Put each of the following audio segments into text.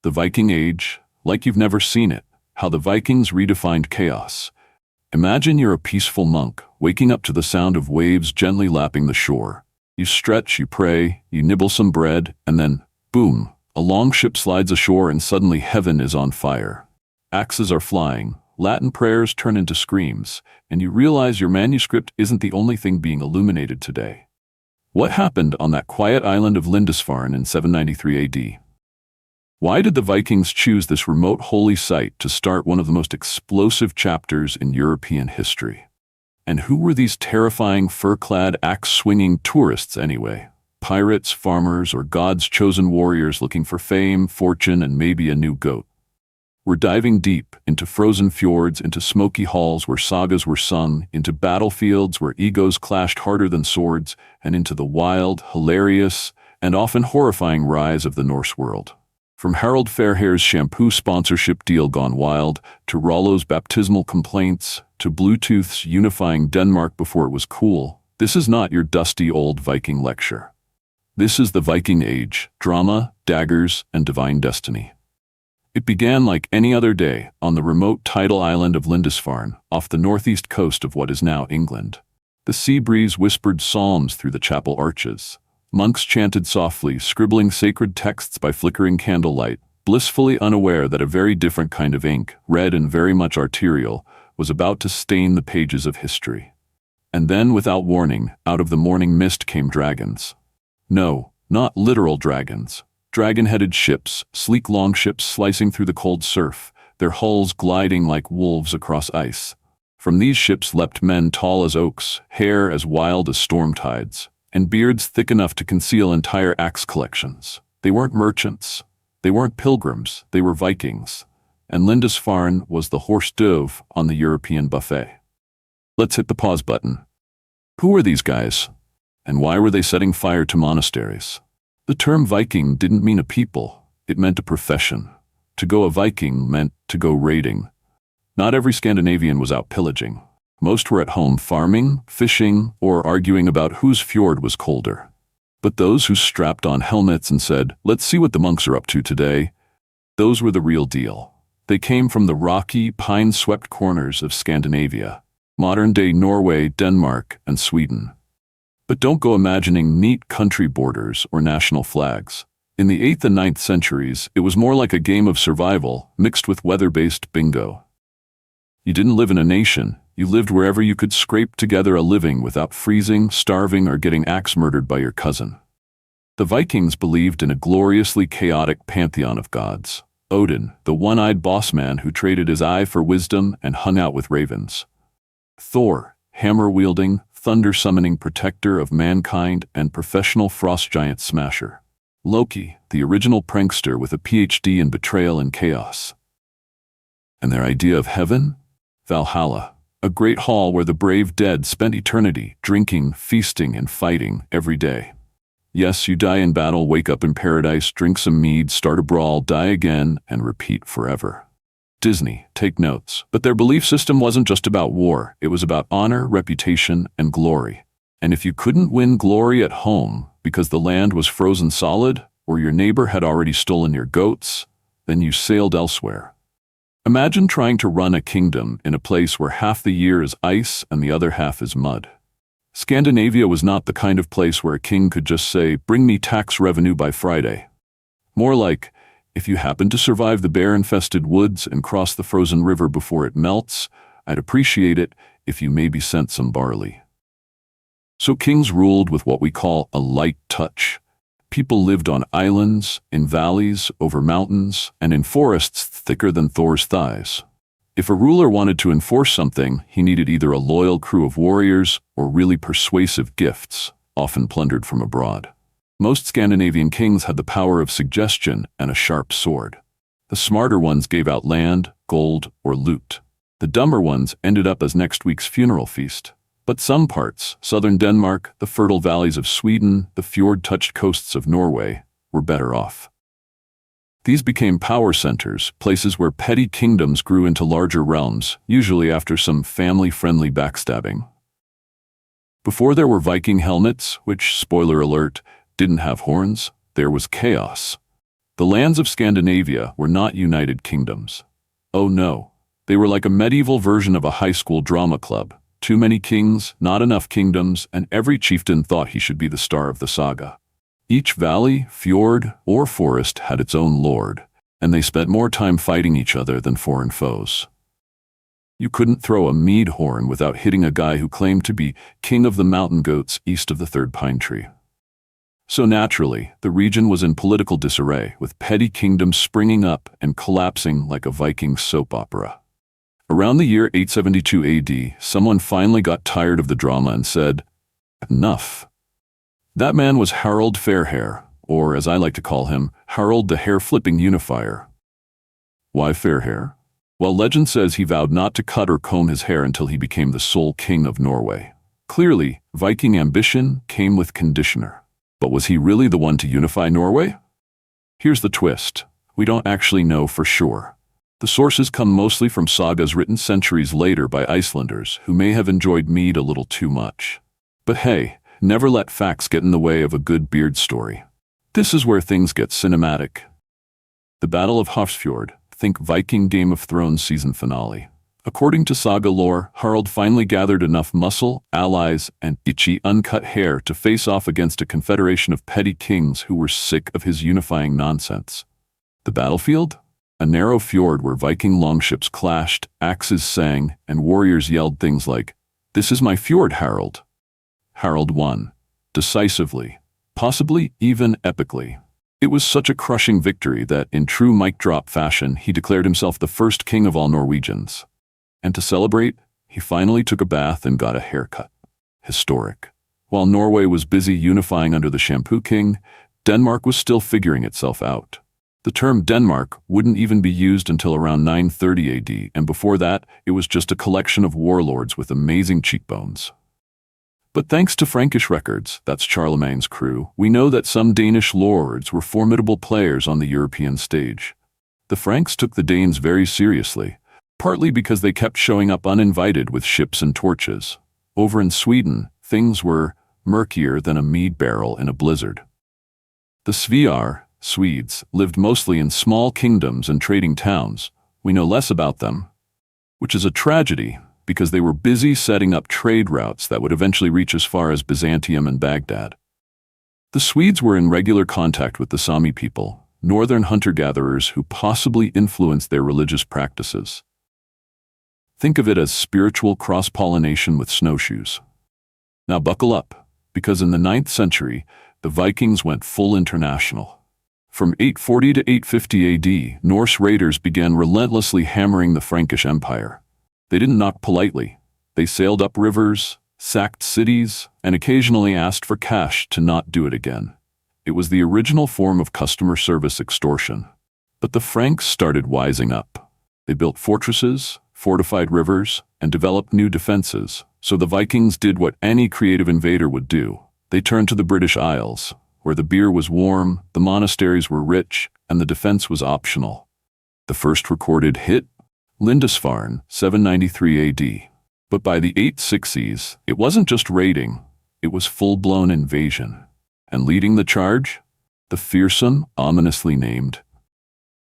The Viking Age, like you've never seen it, how the Vikings redefined chaos. Imagine you're a peaceful monk, waking up to the sound of waves gently lapping the shore. You stretch, you pray, you nibble some bread, and then, boom, a long ship slides ashore and suddenly heaven is on fire. Axes are flying, Latin prayers turn into screams, and you realize your manuscript isn't the only thing being illuminated today. What happened on that quiet island of Lindisfarne in 793 AD? Why did the Vikings choose this remote holy site to start one of the most explosive chapters in European history? And who were these terrifying fur-clad axe-swinging tourists anyway? Pirates, farmers, or God's chosen warriors looking for fame, fortune, and maybe a new goat? We're diving deep into frozen fjords, into smoky halls where sagas were sung, into battlefields where egos clashed harder than swords, and into the wild, hilarious, and often horrifying rise of the Norse world. From Harald Fairhair's shampoo sponsorship deal gone wild, to Rollo's baptismal complaints, to Bluetooth's unifying Denmark before it was cool, this is not your dusty old Viking lecture. This is the Viking Age, drama, daggers, and divine destiny. It began like any other day on the remote tidal island of Lindisfarne, off the northeast coast of what is now England. The sea breeze whispered psalms through the chapel arches. Monks chanted softly, scribbling sacred texts by flickering candlelight, blissfully unaware that a very different kind of ink, red and very much arterial, was about to stain the pages of history. And then, without warning, out of the morning mist came dragons. No, not literal dragons. Dragon-headed ships, sleek longships slicing through the cold surf, their hulls gliding like wolves across ice. From these ships leapt men tall as oaks, hair as wild as storm tides, and beards thick enough to conceal entire axe collections. They weren't merchants. They weren't pilgrims. They were Vikings. And Lindisfarne was the hors d'oeuvre on the European buffet. Let's hit the pause button. Who were these guys? And why were they setting fire to monasteries? The term Viking didn't mean a people. It meant a profession. To go a Viking meant to go raiding. Not every Scandinavian was out pillaging. Most were at home farming, fishing, or arguing about whose fjord was colder. But those who strapped on helmets and said, "Let's see what the monks are up to today," those were the real deal. They came from the rocky, pine-swept corners of Scandinavia, modern-day Norway, Denmark, and Sweden. But don't go imagining neat country borders or national flags. In the 8th and 9th centuries, it was more like a game of survival mixed with weather-based bingo. You didn't live in a nation. You lived wherever you could scrape together a living without freezing, starving, or getting axe-murdered by your cousin. The Vikings believed in a gloriously chaotic pantheon of gods. Odin, the one-eyed boss man who traded his eye for wisdom and hung out with ravens. Thor, hammer-wielding, thunder-summoning protector of mankind and professional frost giant smasher. Loki, the original prankster with a PhD in betrayal and chaos. And their idea of heaven? Valhalla, a great hall where the brave dead spent eternity, drinking, feasting, and fighting every day. Yes, you die in battle, wake up in paradise, drink some mead, start a brawl, die again, and repeat forever. Disney, take notes. But their belief system wasn't just about war. It was about honor, reputation, and glory. And if you couldn't win glory at home because the land was frozen solid, or your neighbor had already stolen your goats, then you sailed elsewhere. Imagine trying to run a kingdom in a place where half the year is ice and the other half is mud. Scandinavia was not the kind of place where a king could just say, "Bring me tax revenue by Friday." More like, "If you happen to survive the bear-infested woods and cross the frozen river before it melts, I'd appreciate it if you maybe sent some barley." So kings ruled with what we call a light touch. People lived on islands, in valleys, over mountains, and in forests thicker than Thor's thighs. If a ruler wanted to enforce something, he needed either a loyal crew of warriors or really persuasive gifts, often plundered from abroad. Most Scandinavian kings had the power of suggestion and a sharp sword. The smarter ones gave out land, gold, or loot. The dumber ones ended up as next week's funeral feast. But some parts, southern Denmark, the fertile valleys of Sweden, the fjord-touched coasts of Norway, were better off. These became power centers, places where petty kingdoms grew into larger realms, usually after some family-friendly backstabbing. Before there were Viking helmets, which, spoiler alert, didn't have horns, there was chaos. The lands of Scandinavia were not united kingdoms. Oh no, they were like a medieval version of a high school drama club. Too many kings, not enough kingdoms, and every chieftain thought he should be the star of the saga. Each valley, fjord, or forest had its own lord, and they spent more time fighting each other than foreign foes. You couldn't throw a mead horn without hitting a guy who claimed to be king of the mountain goats east of the third pine tree. So naturally, the region was in political disarray, with petty kingdoms springing up and collapsing like a Viking soap opera. Around the year 872 AD, someone finally got tired of the drama and said, "Enough." That man was Harald Fairhair, or as I like to call him, Harald the Hair-Flipping Unifier. Why Fairhair? Well, legend says he vowed not to cut or comb his hair until he became the sole king of Norway. Clearly, Viking ambition came with conditioner. But was he really the one to unify Norway? Here's the twist. We don't actually know for sure. The sources come mostly from sagas written centuries later by Icelanders who may have enjoyed mead a little too much. But hey, never let facts get in the way of a good beard story. This is where things get cinematic. The Battle of Hafrsfjord, think Viking Game of Thrones season finale. According to Saga lore, Harald finally gathered enough muscle, allies, and itchy, uncut hair to face off against a confederation of petty kings who were sick of his unifying nonsense. The battlefield? A narrow fjord where Viking longships clashed, axes sang, and warriors yelled things like, "This is my fjord, Harald." Harald won. Decisively. Possibly even epically. It was such a crushing victory that, in true mic drop fashion, he declared himself the first king of all Norwegians. And to celebrate, he finally took a bath and got a haircut. Historic. While Norway was busy unifying under the Shampoo King, Denmark was still figuring itself out. The term Denmark wouldn't even be used until around 930 AD, and before that, it was just a collection of warlords with amazing cheekbones. But thanks to Frankish records, that's Charlemagne's crew, we know that some Danish lords were formidable players on the European stage. The Franks took the Danes very seriously, partly because they kept showing up uninvited with ships and torches. Over in Sweden, things were murkier than a mead barrel in a blizzard. The Sviar, Swedes, lived mostly in small kingdoms and trading towns. We know less about them, which is a tragedy because they were busy setting up trade routes that would eventually reach as far as Byzantium and Baghdad. The Swedes were in regular contact with the Sami people, northern hunter-gatherers who possibly influenced their religious practices. Think of it as spiritual cross-pollination with snowshoes. Now buckle up, because in the 9th century, the Vikings went full international. From 840 to 850 AD, Norse raiders began relentlessly hammering the Frankish Empire. They didn't knock politely. They sailed up rivers, sacked cities, and occasionally asked for cash to not do it again. It was the original form of customer service extortion. But the Franks started wising up. They built fortresses, fortified rivers, and developed new defenses, so the Vikings did what any creative invader would do. They turned to the British Isles, where the beer was warm, the monasteries were rich, and the defense was optional. The first recorded hit? Lindisfarne, 793 AD. But by the 860s, it wasn't just raiding, it was full-blown invasion. And leading the charge? The fearsome, ominously named.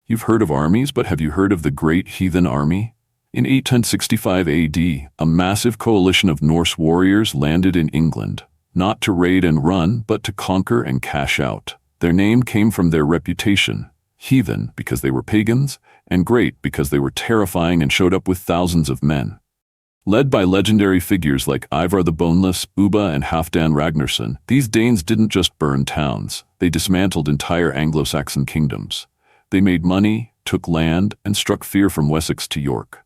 You've heard of armies, but have you heard of the Great Heathen Army? In 865 AD, a massive coalition of Norse warriors landed in England, not to raid and run, but to conquer and cash out. Their name came from their reputation, heathen because they were pagans, and great because they were terrifying and showed up with thousands of men. Led by legendary figures like Ivar the Boneless, Ubba, and Halfdan Ragnarsson, these Danes didn't just burn towns, they dismantled entire Anglo-Saxon kingdoms. They made money, took land, and struck fear from Wessex to York.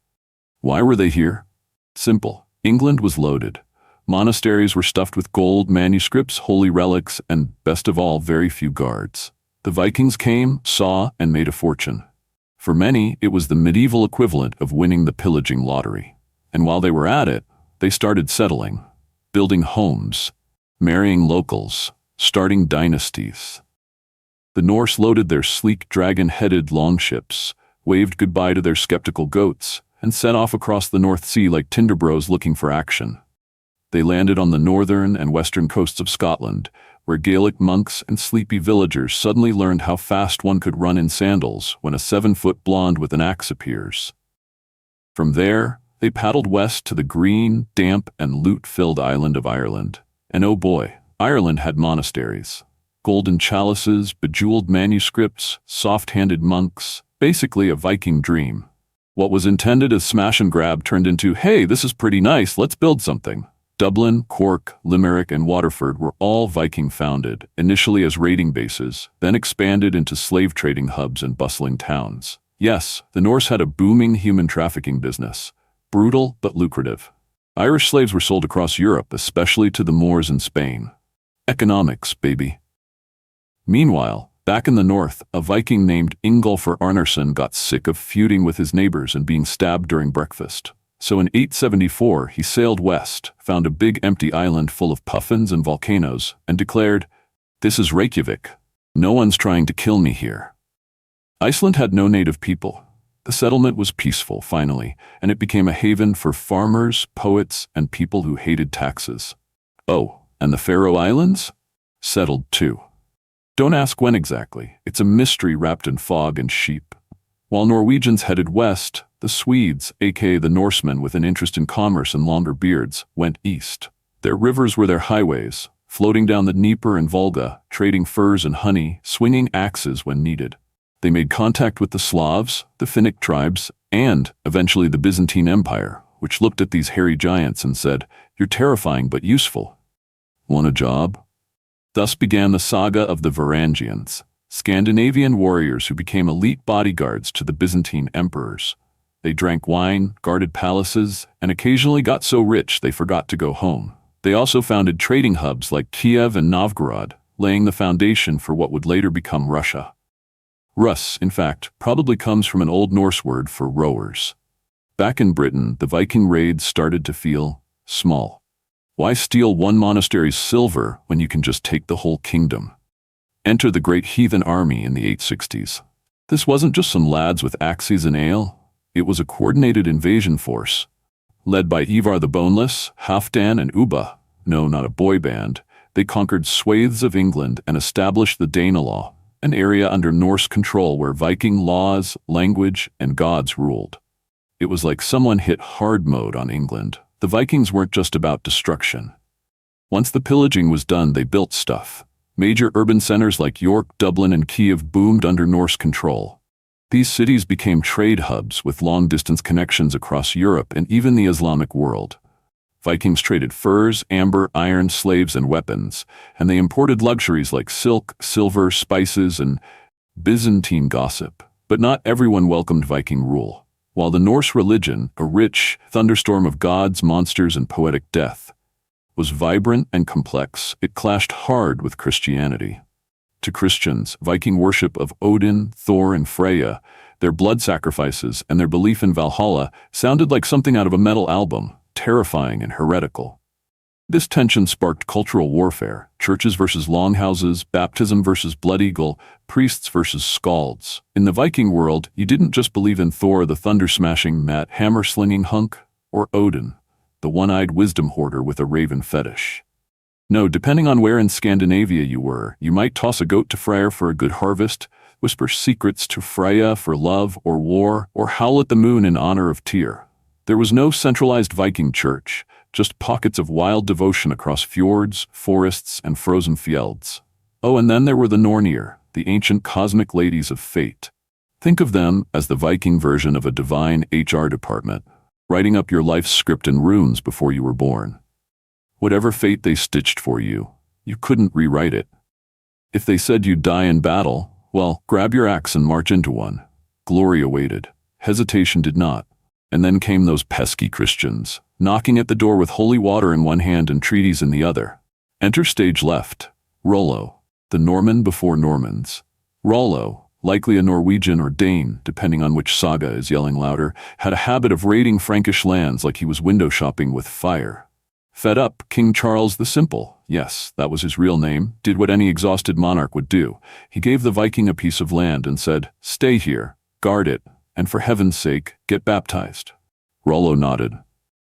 Why were they here? Simple. England was loaded. Monasteries were stuffed with gold, manuscripts, holy relics, and, best of all, very few guards. The Vikings came, saw, and made a fortune. For many, it was the medieval equivalent of winning the pillaging lottery. And while they were at it, they started settling, building homes, marrying locals, starting dynasties. The Norse loaded their sleek dragon-headed longships, waved goodbye to their skeptical goats, and set off across the North Sea like Tinder bros looking for action. They landed on the northern and western coasts of Scotland, where Gaelic monks and sleepy villagers suddenly learned how fast one could run in sandals when a 7-foot blonde with an axe appears. From there, they paddled west to the green, damp, and loot-filled island of Ireland. And oh boy, Ireland had monasteries. Golden chalices, bejeweled manuscripts, soft-handed monks, basically a Viking dream. What was intended as smash and grab turned into, hey, this is pretty nice, let's build something. Dublin, Cork, Limerick, and Waterford were all Viking-founded, initially as raiding bases, then expanded into slave-trading hubs and bustling towns. Yes, the Norse had a booming human trafficking business. Brutal, but lucrative. Irish slaves were sold across Europe, especially to the Moors in Spain. Economics, baby. Meanwhile, back in the north, a Viking named Ingolfur Arnarsson got sick of feuding with his neighbors and being stabbed during breakfast. So in 874, he sailed west, found a big empty island full of puffins and volcanoes, and declared, "This is Reykjavik. No one's trying to kill me here." Iceland had no native people. The settlement was peaceful, finally, and it became a haven for farmers, poets, and people who hated taxes. Oh, and the Faroe Islands? Settled too. Don't ask when exactly. It's a mystery wrapped in fog and sheep. While Norwegians headed west, the Swedes, aka the Norsemen with an interest in commerce and longer beards, went east. Their rivers were their highways, floating down the Dnieper and Volga, trading furs and honey, swinging axes when needed. They made contact with the Slavs, the Finnic tribes, and, eventually, the Byzantine Empire, which looked at these hairy giants and said, "You're terrifying but useful. Want a job?" Thus began the saga of the Varangians, Scandinavian warriors who became elite bodyguards to the Byzantine emperors. They drank wine, guarded palaces, and occasionally got so rich they forgot to go home. They also founded trading hubs like Kiev and Novgorod, laying the foundation for what would later become Russia. Russ, in fact, probably comes from an Old Norse word for rowers. Back in Britain, the Viking raids started to feel small. Why steal one monastery's silver when you can just take the whole kingdom? Enter the Great Heathen Army in the 860s. This wasn't just some lads with axes and ale. It was a coordinated invasion force. Led by Ivar the Boneless, Halfdan, and Ubba, no, not a boy band, they conquered swathes of England and established the Danelaw, an area under Norse control where Viking laws, language, and gods ruled. It was like someone hit hard mode on England. The Vikings weren't just about destruction. Once the pillaging was done, they built stuff. Major urban centers like York, Dublin, and Kiev boomed under Norse control. These cities became trade hubs with long-distance connections across Europe and even the Islamic world. Vikings traded furs, amber, iron, slaves, and weapons, and they imported luxuries like silk, silver, spices, and Byzantine gossip. But not everyone welcomed Viking rule. While the Norse religion, a rich thunderstorm of gods, monsters, and poetic death, was vibrant and complex, it clashed hard with Christianity. To Christians, Viking worship of Odin, Thor, and Freya, their blood sacrifices, and their belief in Valhalla sounded like something out of a metal album, terrifying and heretical. This tension sparked cultural warfare: churches versus longhouses, baptism versus blood eagle, priests versus skalds. In the Viking world, you didn't just believe in Thor the thunder-smashing, mat hammer-slinging hunk, or Odin, the one-eyed wisdom hoarder with a raven fetish. No, depending on where in Scandinavia you were, you might toss a goat to Freyr for a good harvest, whisper secrets to Freya for love or war, or howl at the moon in honor of Tyr. There was no centralized Viking church, just pockets of wild devotion across fjords, forests, and frozen fjelds. Oh, and then there were the Nornir, the ancient cosmic ladies of fate. Think of them as the Viking version of a divine HR department, writing up your life's script in runes before you were born. Whatever fate they stitched for you, you couldn't rewrite it. If they said you'd die in battle, well, grab your axe and march into one. Glory awaited. Hesitation did not. And then came those pesky Christians, knocking at the door with holy water in one hand and treaties in the other. Enter stage left, Rollo, the Norman before Normans. Rollo, likely a Norwegian or Dane, depending on which saga is yelling louder, had a habit of raiding Frankish lands like he was window shopping with fire. Fed up, King Charles the Simple, yes, that was his real name, did what any exhausted monarch would do. He gave the Viking a piece of land and said, "Stay here, guard it, and for heaven's sake, get baptized." Rollo nodded.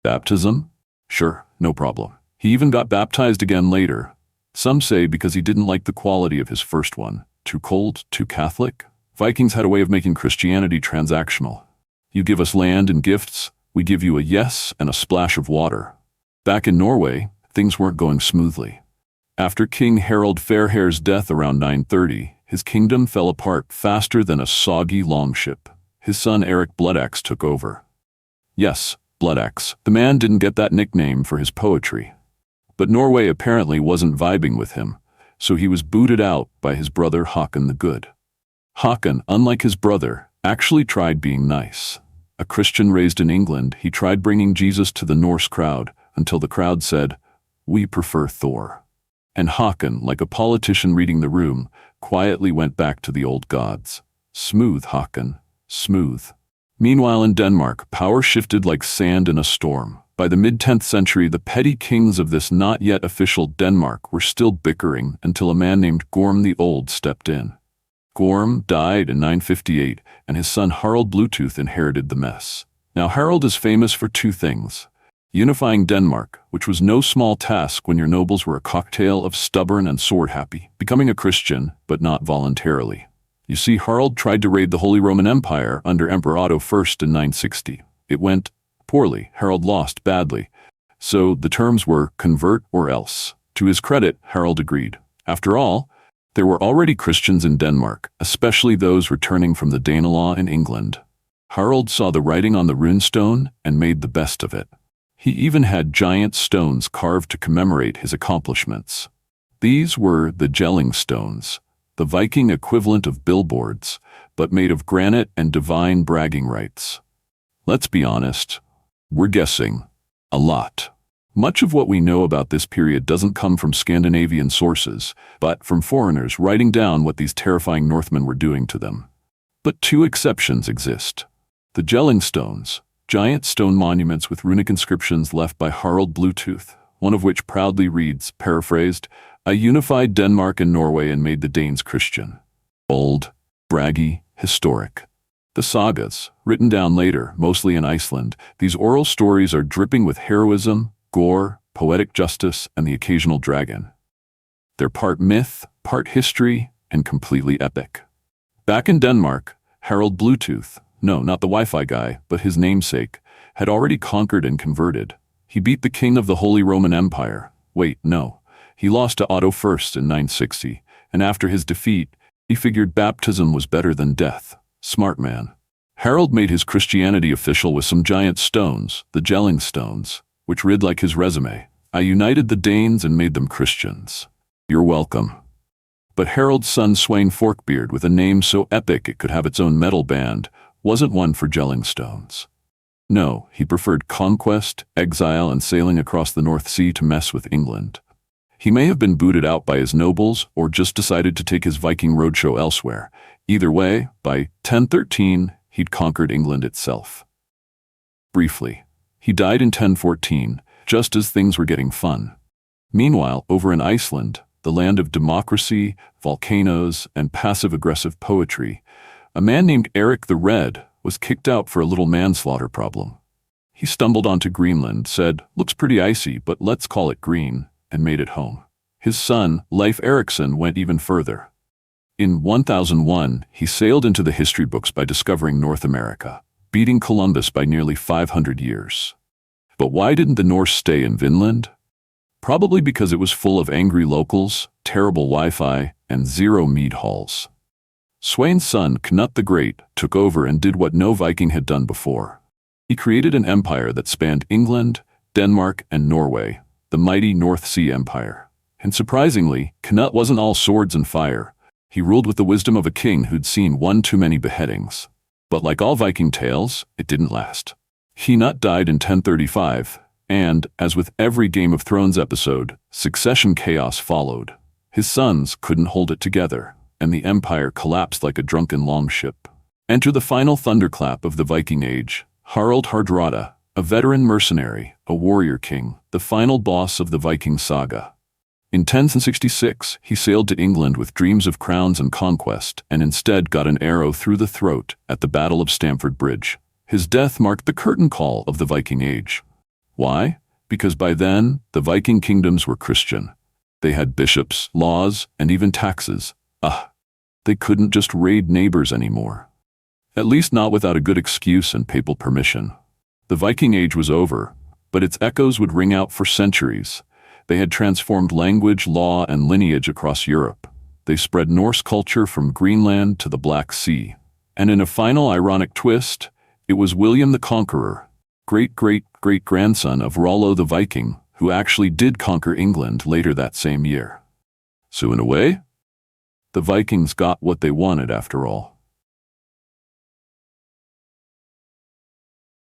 Baptism? Sure, no problem. He even got baptized again later. Some say because he didn't like the quality of his first one. Too cold, too Catholic? Vikings had a way of making Christianity transactional. You give us land and gifts, we give you a yes and a splash of water. Back in Norway, things weren't going smoothly. After King Harald Fairhair's death around 930, his kingdom fell apart faster than a soggy longship. His son Eric Bloodaxe took over. Yes, Bloodaxe. The man didn't get that nickname for his poetry. But Norway apparently wasn't vibing with him, so he was booted out by his brother Håkon the Good. Håkon, unlike his brother, actually tried being nice. A Christian raised in England, he tried bringing Jesus to the Norse crowd until the crowd said, "We prefer Thor." And Håkon, like a politician reading the room, quietly went back to the old gods. Smooth, Håkon, smooth. Meanwhile in Denmark, power shifted like sand in a storm. By the mid-10th century, the petty kings of this not yet official Denmark were still bickering until a man named Gorm the Old stepped in. Gorm died in 958, and his son Harald Bluetooth inherited the mess. Now Harald is famous for two things: unifying Denmark, which was no small task when your nobles were a cocktail of stubborn and sword-happy, becoming a Christian, but not voluntarily. You see, Harald tried to raid the Holy Roman Empire under Emperor Otto I in 960. It went poorly. Harald lost badly. So the terms were convert or else. To his credit, Harald agreed. After all, there were already Christians in Denmark, especially those returning from the Danelaw in England. Harald saw the writing on the runestone and made the best of it. He even had giant stones carved to commemorate his accomplishments. These were the Jelling stones, the Viking equivalent of billboards, but made of granite and divine bragging rights. Let's be honest, we're guessing a lot. Much of what we know about this period doesn't come from Scandinavian sources, but from foreigners writing down what these terrifying Northmen were doing to them. But two exceptions exist. The Jelling stones, giant stone monuments with runic inscriptions left by Harald Bluetooth, one of which proudly reads, paraphrased, "I unified Denmark and Norway and made the Danes Christian." Bold, braggy, historic. The sagas, written down later, mostly in Iceland, these oral stories are dripping with heroism, gore, poetic justice, and the occasional dragon. They're part myth, part history, and completely epic. Back in Denmark, Harald Bluetooth, no, not the Wi-Fi guy, but his namesake, had already conquered and converted. He beat the king of the Holy Roman Empire. Wait, no. He lost to Otto I in 960, and after his defeat, he figured baptism was better than death. Smart man. Harald made his Christianity official with some giant stones, the Jelling stones, which read like his resume. "I united the Danes and made them Christians. You're welcome." But Harald's son Sweyn Forkbeard, with a name so epic it could have its own metal band, wasn't one for Jelling stones. No, he preferred conquest, exile, and sailing across the North Sea to mess with England. He may have been booted out by his nobles or just decided to take his Viking roadshow elsewhere. Either way, by 1013, he'd conquered England itself. Briefly, he died in 1014, just as things were getting fun. Meanwhile, over in Iceland, the land of democracy, volcanoes, and passive-aggressive poetry, a man named Eric the Red was kicked out for a little manslaughter problem. He stumbled onto Greenland, said, "Looks pretty icy, but let's call it green," and made it home. His son, Leif Erikson, went even further. In 1001, he sailed into the history books by discovering North America, beating Columbus by nearly 500 years. But why didn't the Norse stay in Vinland? Probably because it was full of angry locals, terrible Wi-Fi, and zero mead halls. Sweyn's son, Knut the Great, took over and did what no Viking had done before. He created an empire that spanned England, Denmark, and Norway, the mighty North Sea Empire. And surprisingly, Knut wasn't all swords and fire. He ruled with the wisdom of a king who'd seen one too many beheadings. But like all Viking tales, it didn't last. Knut died in 1035, and, as with every Game of Thrones episode, succession chaos followed. His sons couldn't hold it together, and the empire collapsed like a drunken longship. Enter the final thunderclap of the Viking Age, Harald Hardrada, a veteran mercenary, a warrior king, the final boss of the Viking saga. In 1066, he sailed to England with dreams of crowns and conquest, and instead got an arrow through the throat at the Battle of Stamford Bridge. His death marked the curtain call of the Viking Age. Why? Because by then, the Viking kingdoms were Christian. They had bishops, laws, and even taxes. They couldn't just raid neighbors anymore. At least not without a good excuse and papal permission. The Viking Age was over, but its echoes would ring out for centuries. They had transformed language, law, and lineage across Europe. They spread Norse culture from Greenland to the Black Sea. And in a final ironic twist, it was William the Conqueror, great-great-great-grandson of Rollo the Viking, who actually did conquer England later that same year. So in a way, the Vikings got what they wanted after all.